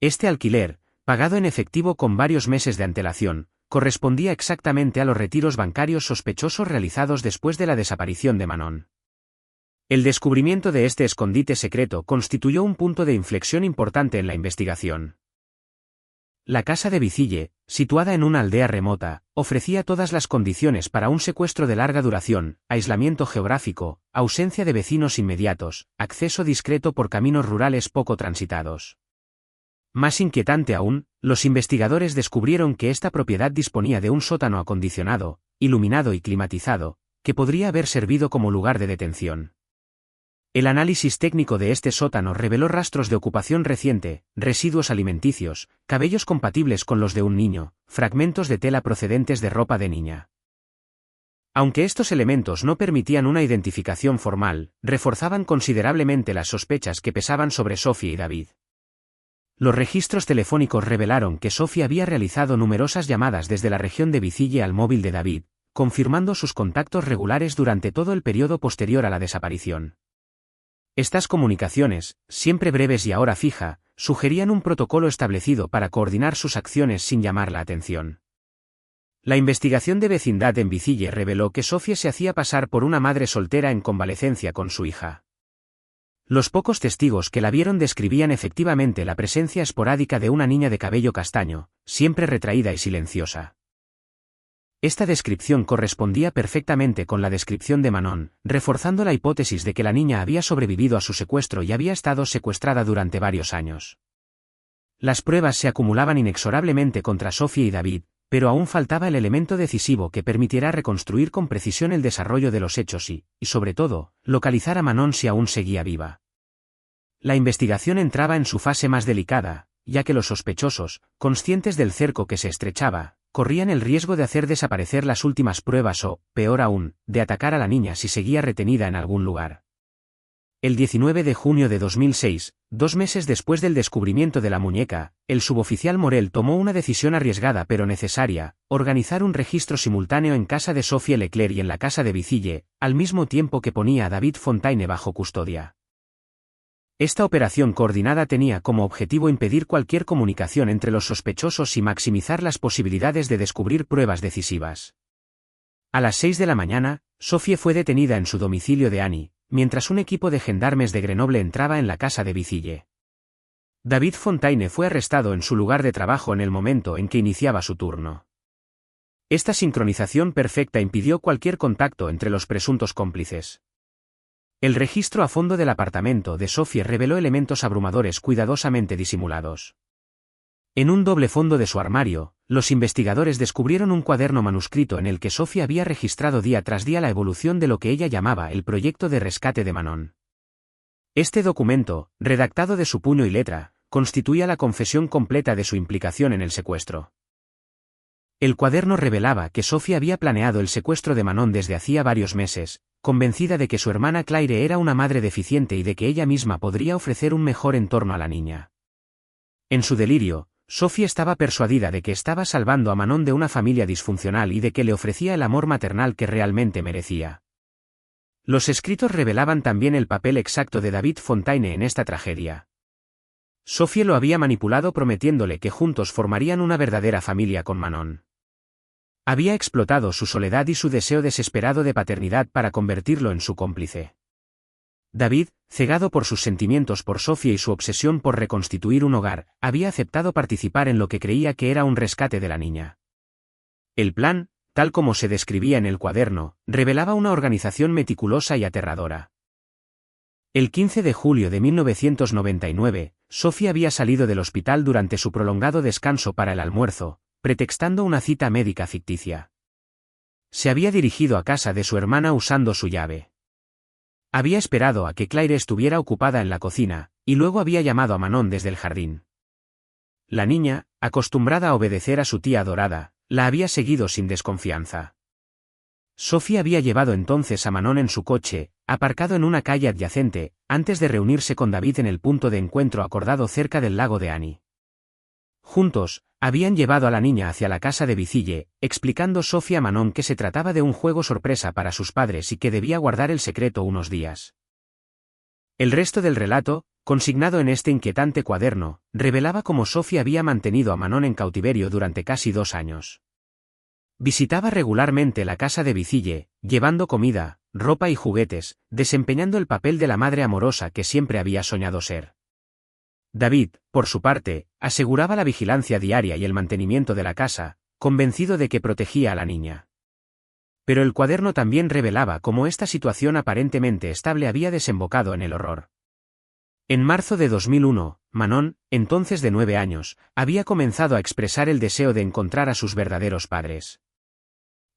Este alquiler, pagado en efectivo con varios meses de antelación, correspondía exactamente a los retiros bancarios sospechosos realizados después de la desaparición de Manon. El descubrimiento de este escondite secreto constituyó un punto de inflexión importante en la investigación. La casa de Vitzille, situada en una aldea remota, ofrecía todas las condiciones para un secuestro de larga duración: aislamiento geográfico, ausencia de vecinos inmediatos, acceso discreto por caminos rurales poco transitados. Más inquietante aún, los investigadores descubrieron que esta propiedad disponía de un sótano acondicionado, iluminado y climatizado, que podría haber servido como lugar de detención. El análisis técnico de este sótano reveló rastros de ocupación reciente, residuos alimenticios, cabellos compatibles con los de un niño, fragmentos de tela procedentes de ropa de niña. Aunque estos elementos no permitían una identificación formal, reforzaban considerablemente las sospechas que pesaban sobre Sophie y David. Los registros telefónicos revelaron que Sophie había realizado numerosas llamadas desde la región de Vitzille al móvil de David, confirmando sus contactos regulares durante todo el periodo posterior a la desaparición. Estas comunicaciones, siempre breves y a hora fija, sugerían un protocolo establecido para coordinar sus acciones sin llamar la atención. La investigación de vecindad en Vitzille reveló que Sophie se hacía pasar por una madre soltera en convalecencia con su hija. Los pocos testigos que la vieron describían efectivamente la presencia esporádica de una niña de cabello castaño, siempre retraída y silenciosa. Esta descripción correspondía perfectamente con la descripción de Manon, reforzando la hipótesis de que la niña había sobrevivido a su secuestro y había estado secuestrada durante varios años. Las pruebas se acumulaban inexorablemente contra Sophie y David, pero aún faltaba el elemento decisivo que permitiera reconstruir con precisión el desarrollo de los hechos y, sobre todo, localizar a Manon si aún seguía viva. La investigación entraba en su fase más delicada, ya que los sospechosos, conscientes del cerco que se estrechaba, corrían el riesgo de hacer desaparecer las últimas pruebas o, peor aún, de atacar a la niña si seguía retenida en algún lugar. El 19 de junio de 2006, 2 meses después del descubrimiento de la muñeca, el suboficial Morel tomó una decisión arriesgada pero necesaria: organizar un registro simultáneo en casa de Sophie Leclerc y en la casa de Vicille, al mismo tiempo que ponía a David Fontaine bajo custodia. Esta operación coordinada tenía como objetivo impedir cualquier comunicación entre los sospechosos y maximizar las posibilidades de descubrir pruebas decisivas. A las 6 de la mañana, Sophie fue detenida en su domicilio de Annie, mientras un equipo de gendarmes de Grenoble entraba en la casa de Vicille. David Fontaine fue arrestado en su lugar de trabajo en el momento en que iniciaba su turno. Esta sincronización perfecta impidió cualquier contacto entre los presuntos cómplices. El registro a fondo del apartamento de Sophie reveló elementos abrumadores cuidadosamente disimulados. En un doble fondo de su armario, los investigadores descubrieron un cuaderno manuscrito en el que Sophie había registrado día tras día la evolución de lo que ella llamaba el proyecto de rescate de Manon. Este documento, redactado de su puño y letra, constituía la confesión completa de su implicación en el secuestro. El cuaderno revelaba que Sophie había planeado el secuestro de Manon desde hacía varios meses, convencida de que su hermana Claire era una madre deficiente y de que ella misma podría ofrecer un mejor entorno a la niña. En su delirio, Sophie estaba persuadida de que estaba salvando a Manon de una familia disfuncional y de que le ofrecía el amor maternal que realmente merecía. Los escritos revelaban también el papel exacto de David Fontaine en esta tragedia. Sophie lo había manipulado prometiéndole que juntos formarían una verdadera familia con Manon. Había explotado su soledad y su deseo desesperado de paternidad para convertirlo en su cómplice. David, cegado por sus sentimientos por Sophie y su obsesión por reconstituir un hogar, había aceptado participar en lo que creía que era un rescate de la niña. El plan, tal como se describía en el cuaderno, revelaba una organización meticulosa y aterradora. El 15 de julio de 1999, Sophie había salido del hospital durante su prolongado descanso para el almuerzo, pretextando una cita médica ficticia. Se había dirigido a casa de su hermana usando su llave. Había esperado a que Claire estuviera ocupada en la cocina, y luego había llamado a Manon desde el jardín. La niña, acostumbrada a obedecer a su tía adorada, la había seguido sin desconfianza. Sophie había llevado entonces a Manon en su coche, aparcado en una calle adyacente, antes de reunirse con David en el punto de encuentro acordado cerca del lago de Annie. Juntos, habían llevado a la niña hacia la casa de Vicille, explicando Sophie a Manon que se trataba de un juego sorpresa para sus padres y que debía guardar el secreto unos días. El resto del relato, consignado en este inquietante cuaderno, revelaba cómo Sophie había mantenido a Manon en cautiverio durante casi 2 años. Visitaba regularmente la casa de Vicille, llevando comida, ropa y juguetes, desempeñando el papel de la madre amorosa que siempre había soñado ser. David, por su parte, aseguraba la vigilancia diaria y el mantenimiento de la casa, convencido de que protegía a la niña. Pero el cuaderno también revelaba cómo esta situación aparentemente estable había desembocado en el horror. En marzo de 2001, Manon, entonces de 9 años, había comenzado a expresar el deseo de encontrar a sus verdaderos padres.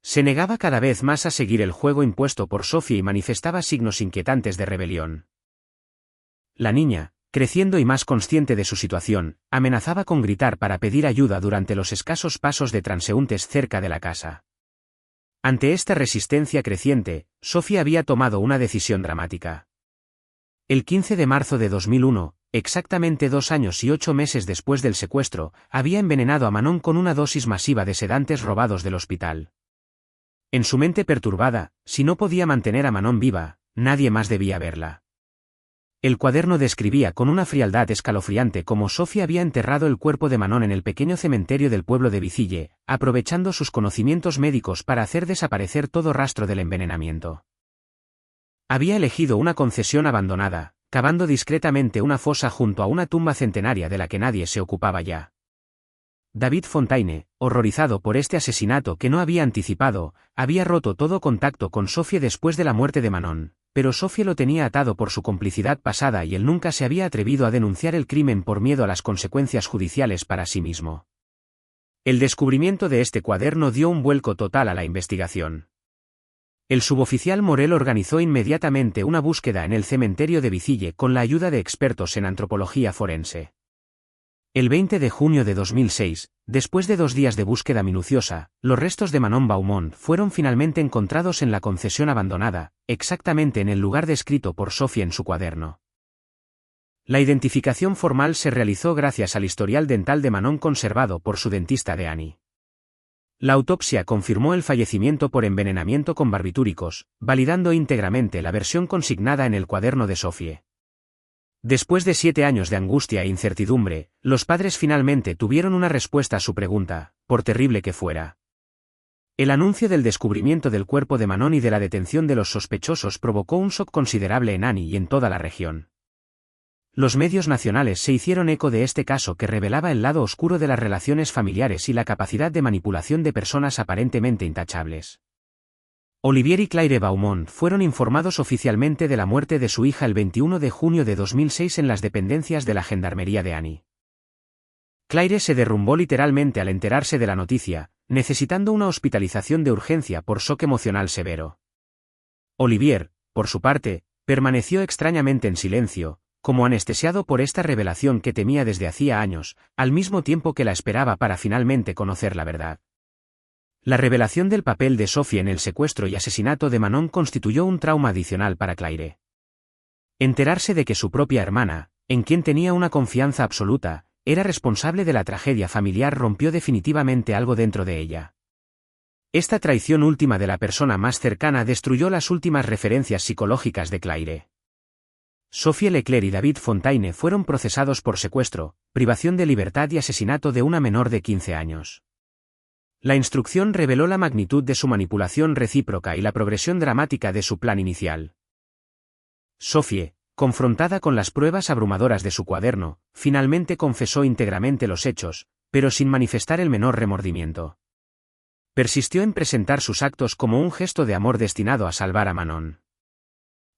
Se negaba cada vez más a seguir el juego impuesto por Sophie y manifestaba signos inquietantes de rebelión. La niña, creciendo y más consciente de su situación, amenazaba con gritar para pedir ayuda durante los escasos pasos de transeúntes cerca de la casa. Ante esta resistencia creciente, Sophie había tomado una decisión dramática. El 15 de marzo de 2001, exactamente 2 años y 8 meses después del secuestro, había envenenado a Manon con una dosis masiva de sedantes robados del hospital. En su mente perturbada, si no podía mantener a Manon viva, nadie más debía verla. El cuaderno describía con una frialdad escalofriante cómo Sophie había enterrado el cuerpo de Manon en el pequeño cementerio del pueblo de Vicille, aprovechando sus conocimientos médicos para hacer desaparecer todo rastro del envenenamiento. Había elegido una concesión abandonada, cavando discretamente una fosa junto a una tumba centenaria de la que nadie se ocupaba ya. David Fontaine, horrorizado por este asesinato que no había anticipado, había roto todo contacto con Sophie después de la muerte de Manon, pero Sophie lo tenía atado por su complicidad pasada y él nunca se había atrevido a denunciar el crimen por miedo a las consecuencias judiciales para sí mismo. El descubrimiento de este cuaderno dio un vuelco total a la investigación. El suboficial Morel organizó inmediatamente una búsqueda en el cementerio de Vicille con la ayuda de expertos en antropología forense. El 20 de junio de 2006, después de 2 días de búsqueda minuciosa, los restos de Manon Beaumont fueron finalmente encontrados en la concesión abandonada, exactamente en el lugar descrito por Sophie en su cuaderno. La identificación formal se realizó gracias al historial dental de Manon conservado por su dentista de Annie. La autopsia confirmó el fallecimiento por envenenamiento con barbitúricos, validando íntegramente la versión consignada en el cuaderno de Sophie. Después de 7 años de angustia e incertidumbre, los padres finalmente tuvieron una respuesta a su pregunta, por terrible que fuera. El anuncio del descubrimiento del cuerpo de Manon y de la detención de los sospechosos provocó un shock considerable en Annie y en toda la región. Los medios nacionales se hicieron eco de este caso que revelaba el lado oscuro de las relaciones familiares y la capacidad de manipulación de personas aparentemente intachables. Olivier y Claire Beaumont fueron informados oficialmente de la muerte de su hija el 21 de junio de 2006 en las dependencias de la Gendarmería de Annie. Claire se derrumbó literalmente al enterarse de la noticia, necesitando una hospitalización de urgencia por shock emocional severo. Olivier, por su parte, permaneció extrañamente en silencio, como anestesiado por esta revelación que temía desde hacía años, al mismo tiempo que la esperaba para finalmente conocer la verdad. La revelación del papel de Sophie en el secuestro y asesinato de Manon constituyó un trauma adicional para Claire. Enterarse de que su propia hermana, en quien tenía una confianza absoluta, era responsable de la tragedia familiar rompió definitivamente algo dentro de ella. Esta traición última de la persona más cercana destruyó las últimas referencias psicológicas de Claire. Sophie Leclerc y David Fontaine fueron procesados por secuestro, privación de libertad y asesinato de una menor de 15 años. La instrucción reveló la magnitud de su manipulación recíproca y la progresión dramática de su plan inicial. Sophie, confrontada con las pruebas abrumadoras de su cuaderno, finalmente confesó íntegramente los hechos, pero sin manifestar el menor remordimiento. Persistió en presentar sus actos como un gesto de amor destinado a salvar a Manon.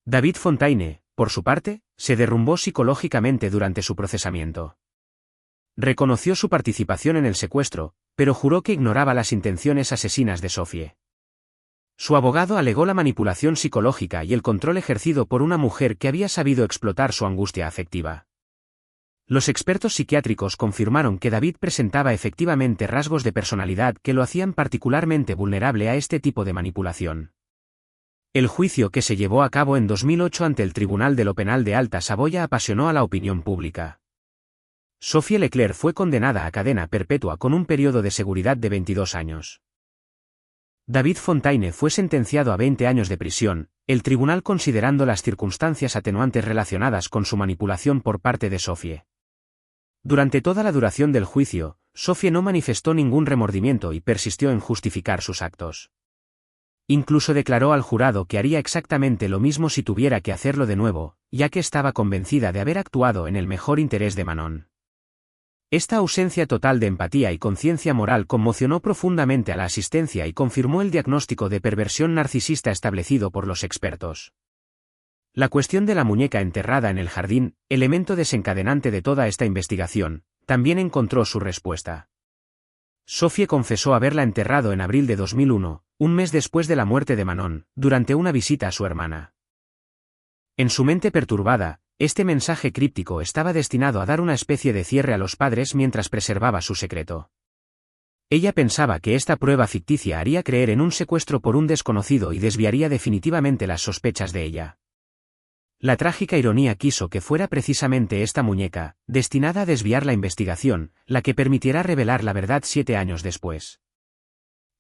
David Fontaine, por su parte, se derrumbó psicológicamente durante su procesamiento. Reconoció su participación en el secuestro, pero juró que ignoraba las intenciones asesinas de Sophie. Su abogado alegó la manipulación psicológica y el control ejercido por una mujer que había sabido explotar su angustia afectiva. Los expertos psiquiátricos confirmaron que David presentaba efectivamente rasgos de personalidad que lo hacían particularmente vulnerable a este tipo de manipulación. El juicio que se llevó a cabo en 2008 ante el Tribunal de lo Penal de Alta Saboya apasionó a la opinión pública. Sophie Leclerc fue condenada a cadena perpetua con un periodo de seguridad de 22 años. David Fontaine fue sentenciado a 20 años de prisión, el tribunal considerando las circunstancias atenuantes relacionadas con su manipulación por parte de Sophie. Durante toda la duración del juicio, Sophie no manifestó ningún remordimiento y persistió en justificar sus actos. Incluso declaró al jurado que haría exactamente lo mismo si tuviera que hacerlo de nuevo, ya que estaba convencida de haber actuado en el mejor interés de Manon. Esta ausencia total de empatía y conciencia moral conmocionó profundamente a la asistencia y confirmó el diagnóstico de perversión narcisista establecido por los expertos. La cuestión de la muñeca enterrada en el jardín, elemento desencadenante de toda esta investigación, también encontró su respuesta. Sophie confesó haberla enterrado en abril de 2001, un mes después de la muerte de Manon, durante una visita a su hermana. En su mente perturbada, este mensaje críptico estaba destinado a dar una especie de cierre a los padres mientras preservaba su secreto. Ella pensaba que esta prueba ficticia haría creer en un secuestro por un desconocido y desviaría definitivamente las sospechas de ella. La trágica ironía quiso que fuera precisamente esta muñeca, destinada a desviar la investigación, la que permitiera revelar la verdad 7 años después.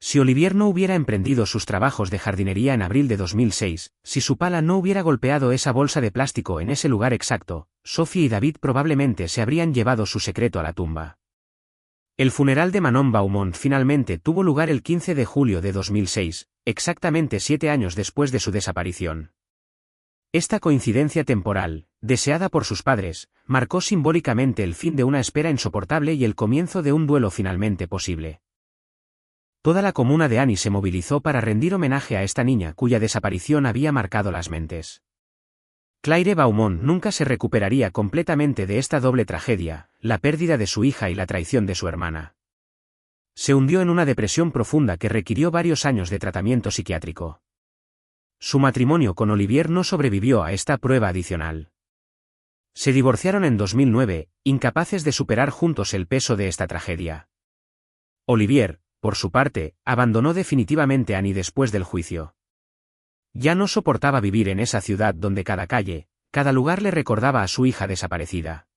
Si Olivier no hubiera emprendido sus trabajos de jardinería en abril de 2006, si su pala no hubiera golpeado esa bolsa de plástico en ese lugar exacto, Sophie y David probablemente se habrían llevado su secreto a la tumba. El funeral de Manon Beaumont finalmente tuvo lugar el 15 de julio de 2006, exactamente 7 años después de su desaparición. Esta coincidencia temporal, deseada por sus padres, marcó simbólicamente el fin de una espera insoportable y el comienzo de un duelo finalmente posible. Toda la comuna de Annie se movilizó para rendir homenaje a esta niña cuya desaparición había marcado las mentes. Claire Beaumont nunca se recuperaría completamente de esta doble tragedia, la pérdida de su hija y la traición de su hermana. Se hundió en una depresión profunda que requirió varios años de tratamiento psiquiátrico. Su matrimonio con Olivier no sobrevivió a esta prueba adicional. Se divorciaron en 2009, incapaces de superar juntos el peso de esta tragedia. Olivier, por su parte, abandonó definitivamente a Annie después del juicio. Ya no soportaba vivir en esa ciudad donde cada calle, cada lugar le recordaba a su hija desaparecida.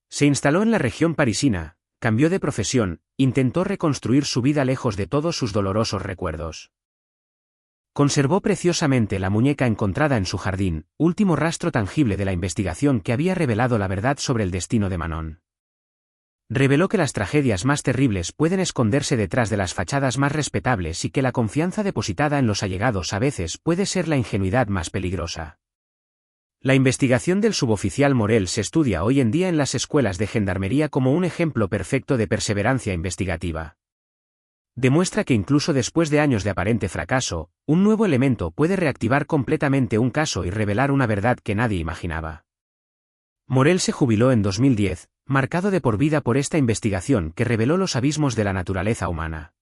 Se instaló en la región parisina, cambió de profesión, intentó reconstruir su vida lejos de todos sus dolorosos recuerdos. Conservó preciosamente la muñeca encontrada en su jardín, último rastro tangible de la investigación que había revelado la verdad sobre el destino de Manon. Reveló que las tragedias más terribles pueden esconderse detrás de las fachadas más respetables y que la confianza depositada en los allegados a veces puede ser la ingenuidad más peligrosa. La investigación del suboficial Morel se estudia hoy en día en las escuelas de gendarmería como un ejemplo perfecto de perseverancia investigativa. Demuestra que incluso después de años de aparente fracaso, un nuevo elemento puede reactivar completamente un caso y revelar una verdad que nadie imaginaba. Morel se jubiló en 2010, marcado de por vida por esta investigación que reveló los abismos de la naturaleza humana.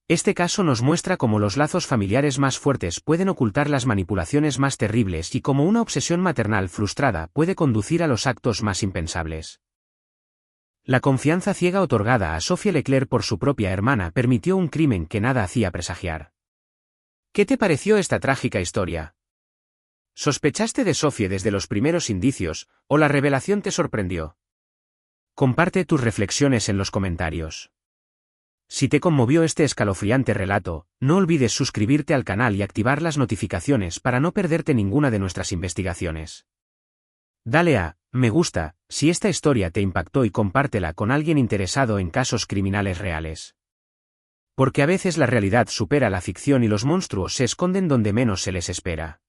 Este caso nos muestra cómo los lazos familiares más fuertes pueden ocultar las manipulaciones más terribles y cómo una obsesión maternal frustrada puede conducir a los actos más impensables. La confianza ciega otorgada a Sophie Leclerc por su propia hermana permitió un crimen que nada hacía presagiar. ¿Qué te pareció esta trágica historia? ¿Sospechaste de Sophie desde los primeros indicios, o la revelación te sorprendió? Comparte tus reflexiones en los comentarios. Si te conmovió este escalofriante relato, no olvides suscribirte al canal y activar las notificaciones para no perderte ninguna de nuestras investigaciones. Dale a me gusta si esta historia te impactó y compártela con alguien interesado en casos criminales reales. Porque a veces la realidad supera la ficción y los monstruos se esconden donde menos se les espera.